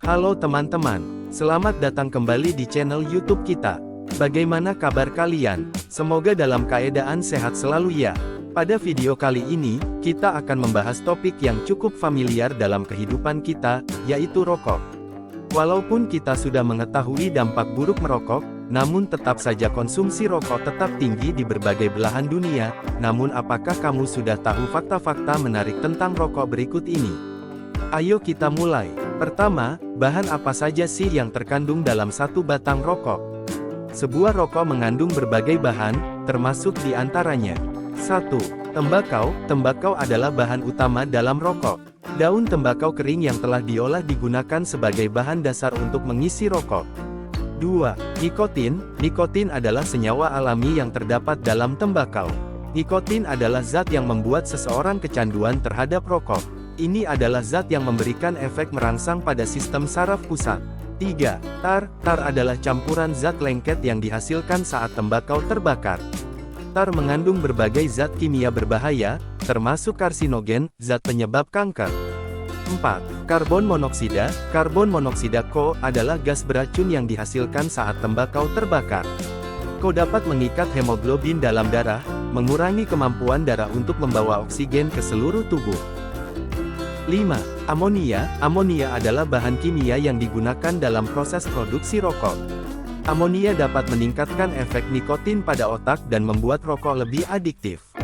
Halo teman-teman, selamat datang kembali di channel YouTube kita. Bagaimana kabar kalian? Semoga dalam keadaan sehat selalu ya. Pada video kali ini, kita akan membahas topik yang cukup familiar dalam kehidupan kita, yaitu rokok. Walaupun kita sudah mengetahui dampak buruk merokok, namun tetap saja konsumsi rokok tetap tinggi di berbagai belahan dunia. Namun apakah kamu sudah tahu fakta-fakta menarik tentang rokok berikut ini? Ayo kita mulai. Pertama, bahan apa saja sih yang terkandung dalam satu batang rokok? Sebuah rokok mengandung berbagai bahan, termasuk di antaranya. 1. Tembakau. Tembakau adalah bahan utama dalam rokok. Daun tembakau kering yang telah diolah digunakan sebagai bahan dasar untuk mengisi rokok. 2. Nikotin. Nikotin adalah senyawa alami yang terdapat dalam tembakau. Nikotin adalah zat yang membuat seseorang kecanduan terhadap rokok. Ini adalah zat yang memberikan efek merangsang pada sistem saraf pusat. 3. Tar. Tar adalah campuran zat lengket yang dihasilkan saat tembakau terbakar. Tar mengandung berbagai zat kimia berbahaya, termasuk karsinogen, zat penyebab kanker. 4. Karbon monoksida. Karbon monoksida (CO) adalah gas beracun yang dihasilkan saat tembakau terbakar. CO dapat mengikat hemoglobin dalam darah, mengurangi kemampuan darah untuk membawa oksigen ke seluruh tubuh. 5. Amonia. Amonia adalah bahan kimia yang digunakan dalam proses produksi rokok. Amonia dapat meningkatkan efek nikotin pada otak dan membuat rokok lebih adiktif.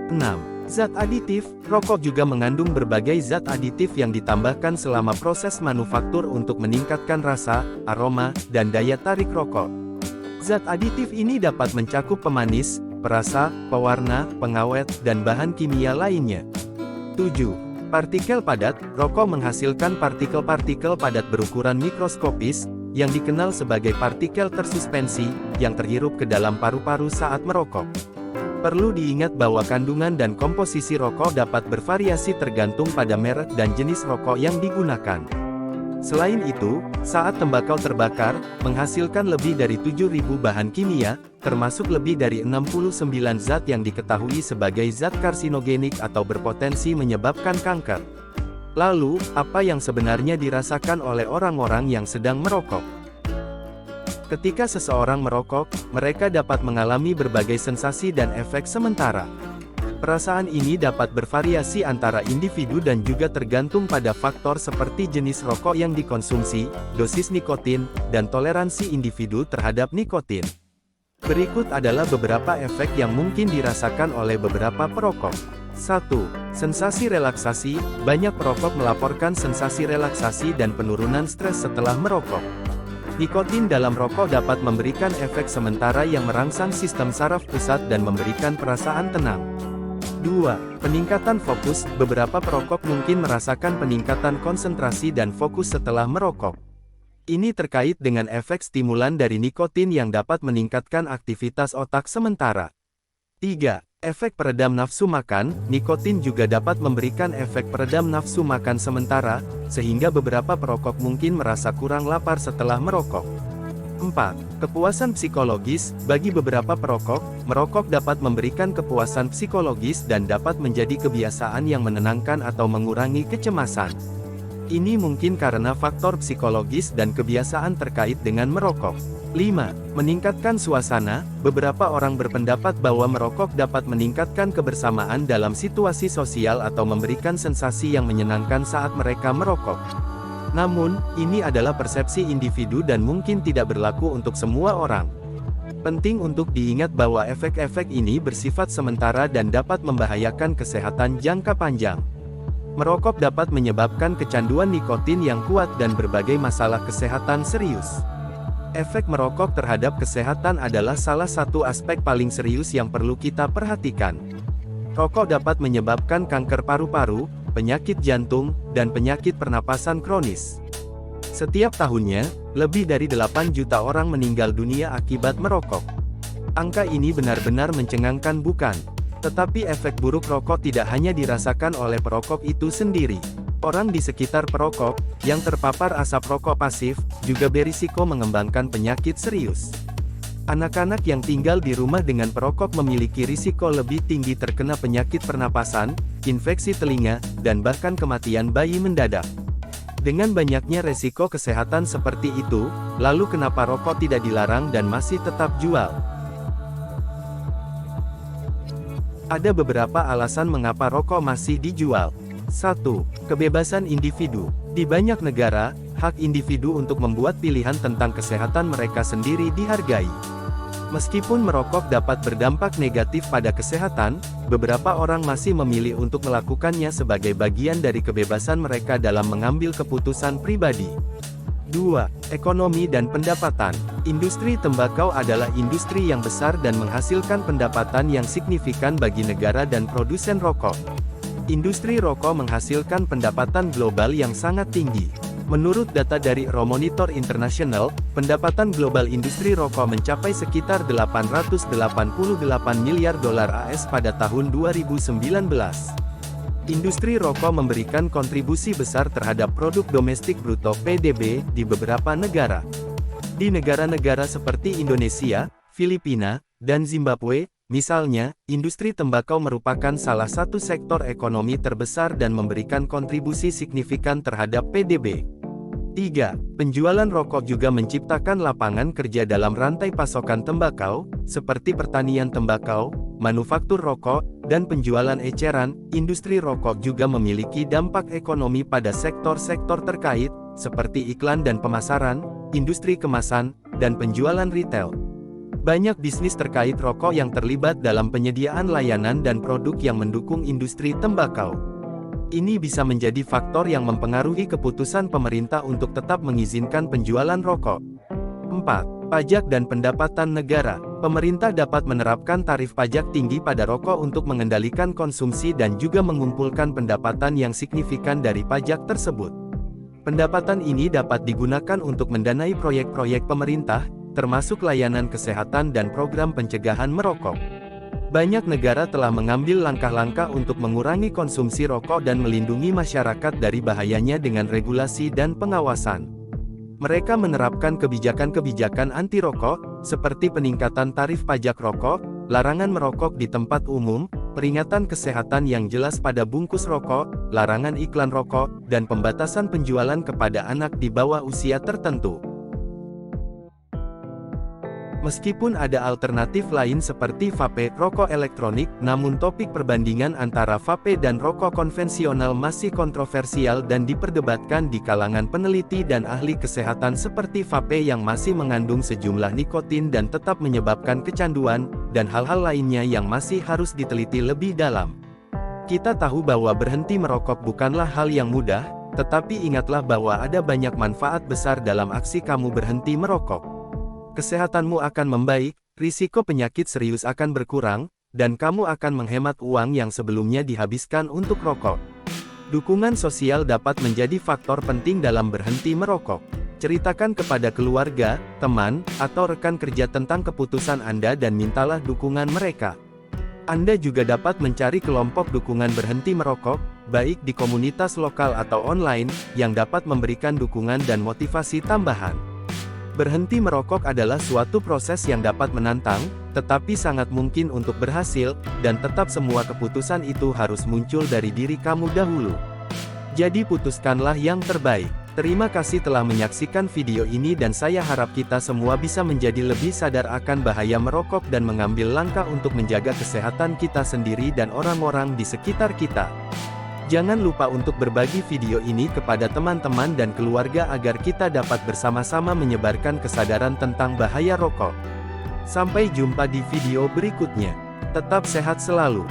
6. Zat aditif. Rokok juga mengandung berbagai zat aditif yang ditambahkan selama proses manufaktur untuk meningkatkan rasa, aroma, dan daya tarik rokok. Zat aditif ini dapat mencakup pemanis, perasa, pewarna, pengawet, dan bahan kimia lainnya. 7. Partikel padat. Rokok menghasilkan partikel-partikel padat berukuran mikroskopis, yang dikenal sebagai partikel tersuspensi, yang terhirup ke dalam paru-paru saat merokok. Perlu diingat bahwa kandungan dan komposisi rokok dapat bervariasi tergantung pada merek dan jenis rokok yang digunakan. Selain itu, saat tembakau terbakar, menghasilkan lebih dari 7.000 bahan kimia, termasuk lebih dari 69 zat yang diketahui sebagai zat karsinogenik atau berpotensi menyebabkan kanker. Lalu, apa yang sebenarnya dirasakan oleh orang-orang yang sedang merokok? Ketika seseorang merokok, mereka dapat mengalami berbagai sensasi dan efek sementara. Perasaan ini dapat bervariasi antara individu dan juga tergantung pada faktor seperti jenis rokok yang dikonsumsi, dosis nikotin, dan toleransi individu terhadap nikotin. Berikut adalah beberapa efek yang mungkin dirasakan oleh beberapa perokok. 1. Sensasi relaksasi. Banyak perokok melaporkan sensasi relaksasi dan penurunan stres setelah merokok. Nikotin dalam rokok dapat memberikan efek sementara yang merangsang sistem saraf pusat dan memberikan perasaan tenang. 2. Peningkatan fokus. Beberapa perokok mungkin merasakan peningkatan konsentrasi dan fokus setelah merokok. Ini terkait dengan efek stimulan dari nikotin yang dapat meningkatkan aktivitas otak sementara. 3. Efek peredam nafsu makan. Nikotin juga dapat memberikan efek peredam nafsu makan sementara, sehingga beberapa perokok mungkin merasa kurang lapar setelah merokok. 4. Kepuasan psikologis. Bagi beberapa perokok, merokok dapat memberikan kepuasan psikologis dan dapat menjadi kebiasaan yang menenangkan atau mengurangi kecemasan. Ini mungkin karena faktor psikologis dan kebiasaan terkait dengan merokok. 5. Meningkatkan suasana. Beberapa orang berpendapat bahwa merokok dapat meningkatkan kebersamaan dalam situasi sosial atau memberikan sensasi yang menyenangkan saat mereka merokok. Namun, ini adalah persepsi individu dan mungkin tidak berlaku untuk semua orang. Penting untuk diingat bahwa efek-efek ini bersifat sementara dan dapat membahayakan kesehatan jangka panjang. Merokok dapat menyebabkan kecanduan nikotin yang kuat dan berbagai masalah kesehatan serius. Efek merokok terhadap kesehatan adalah salah satu aspek paling serius yang perlu kita perhatikan. Rokok dapat menyebabkan kanker paru-paru, penyakit jantung, dan penyakit pernapasan kronis. Setiap tahunnya, lebih dari 8 juta orang meninggal dunia akibat merokok. Angka ini benar-benar mencengangkan bukan? Tetapi efek buruk rokok tidak hanya dirasakan oleh perokok itu sendiri. Orang di sekitar perokok, yang terpapar asap rokok pasif, juga berisiko mengembangkan penyakit serius. Anak-anak yang tinggal di rumah dengan perokok memiliki risiko lebih tinggi terkena penyakit pernapasan, infeksi telinga, dan bahkan kematian bayi mendadak. Dengan banyaknya resiko kesehatan seperti itu, lalu kenapa rokok tidak dilarang dan masih tetap jual? Ada beberapa alasan mengapa rokok masih dijual. 1. Kebebasan individu. Di banyak negara, hak individu untuk membuat pilihan tentang kesehatan mereka sendiri dihargai. Meskipun merokok dapat berdampak negatif pada kesehatan, beberapa orang masih memilih untuk melakukannya sebagai bagian dari kebebasan mereka dalam mengambil keputusan pribadi. 2. Ekonomi dan pendapatan. Industri tembakau adalah industri yang besar dan menghasilkan pendapatan yang signifikan bagi negara dan produsen rokok. Industri rokok menghasilkan pendapatan global yang sangat tinggi. Menurut data dari Euromonitor International, pendapatan global industri rokok mencapai sekitar 888 miliar dolar AS pada tahun 2019. Industri rokok memberikan kontribusi besar terhadap produk domestik bruto (PDB) di beberapa negara. Di negara-negara seperti Indonesia, Filipina, dan Zimbabwe, misalnya, industri tembakau merupakan salah satu sektor ekonomi terbesar dan memberikan kontribusi signifikan terhadap PDB. 3. Penjualan rokok juga menciptakan lapangan kerja dalam rantai pasokan tembakau, seperti pertanian tembakau, manufaktur rokok, dan penjualan eceran. Industri rokok juga memiliki dampak ekonomi pada sektor-sektor terkait, seperti iklan dan pemasaran, industri kemasan, dan penjualan retail. Banyak bisnis terkait rokok yang terlibat dalam penyediaan layanan dan produk yang mendukung industri tembakau. Ini bisa menjadi faktor yang mempengaruhi keputusan pemerintah untuk tetap mengizinkan penjualan rokok. 4. Pajak dan pendapatan negara. Pemerintah dapat menerapkan tarif pajak tinggi pada rokok untuk mengendalikan konsumsi dan juga mengumpulkan pendapatan yang signifikan dari pajak tersebut. Pendapatan ini dapat digunakan untuk mendanai proyek-proyek pemerintah, termasuk layanan kesehatan dan program pencegahan merokok. Banyak negara telah mengambil langkah-langkah untuk mengurangi konsumsi rokok dan melindungi masyarakat dari bahayanya dengan regulasi dan pengawasan. Mereka menerapkan kebijakan-kebijakan anti-rokok, seperti peningkatan tarif pajak rokok, larangan merokok di tempat umum, peringatan kesehatan yang jelas pada bungkus rokok, larangan iklan rokok, dan pembatasan penjualan kepada anak di bawah usia tertentu. Meskipun ada alternatif lain seperti vape, rokok elektronik, namun topik perbandingan antara vape dan rokok konvensional masih kontroversial dan diperdebatkan di kalangan peneliti dan ahli kesehatan seperti vape yang masih mengandung sejumlah nikotin dan tetap menyebabkan kecanduan, dan hal-hal lainnya yang masih harus diteliti lebih dalam. Kita tahu bahwa berhenti merokok bukanlah hal yang mudah, tetapi ingatlah bahwa ada banyak manfaat besar dalam aksi kamu berhenti merokok. Kesehatanmu akan membaik, risiko penyakit serius akan berkurang, dan kamu akan menghemat uang yang sebelumnya dihabiskan untuk rokok. Dukungan sosial dapat menjadi faktor penting dalam berhenti merokok. Ceritakan kepada keluarga, teman, atau rekan kerja tentang keputusan Anda dan mintalah dukungan mereka. Anda juga dapat mencari kelompok dukungan berhenti merokok, baik di komunitas lokal atau online, yang dapat memberikan dukungan dan motivasi tambahan. Berhenti merokok adalah suatu proses yang dapat menantang, tetapi sangat mungkin untuk berhasil, dan tetap semua keputusan itu harus muncul dari diri kamu dahulu. Jadi putuskanlah yang terbaik. Terima kasih telah menyaksikan video ini dan saya harap kita semua bisa menjadi lebih sadar akan bahaya merokok dan mengambil langkah untuk menjaga kesehatan kita sendiri dan orang-orang di sekitar kita. Jangan lupa untuk berbagi video ini kepada teman-teman dan keluarga agar kita dapat bersama-sama menyebarkan kesadaran tentang bahaya rokok. Sampai jumpa di video berikutnya. Tetap sehat selalu.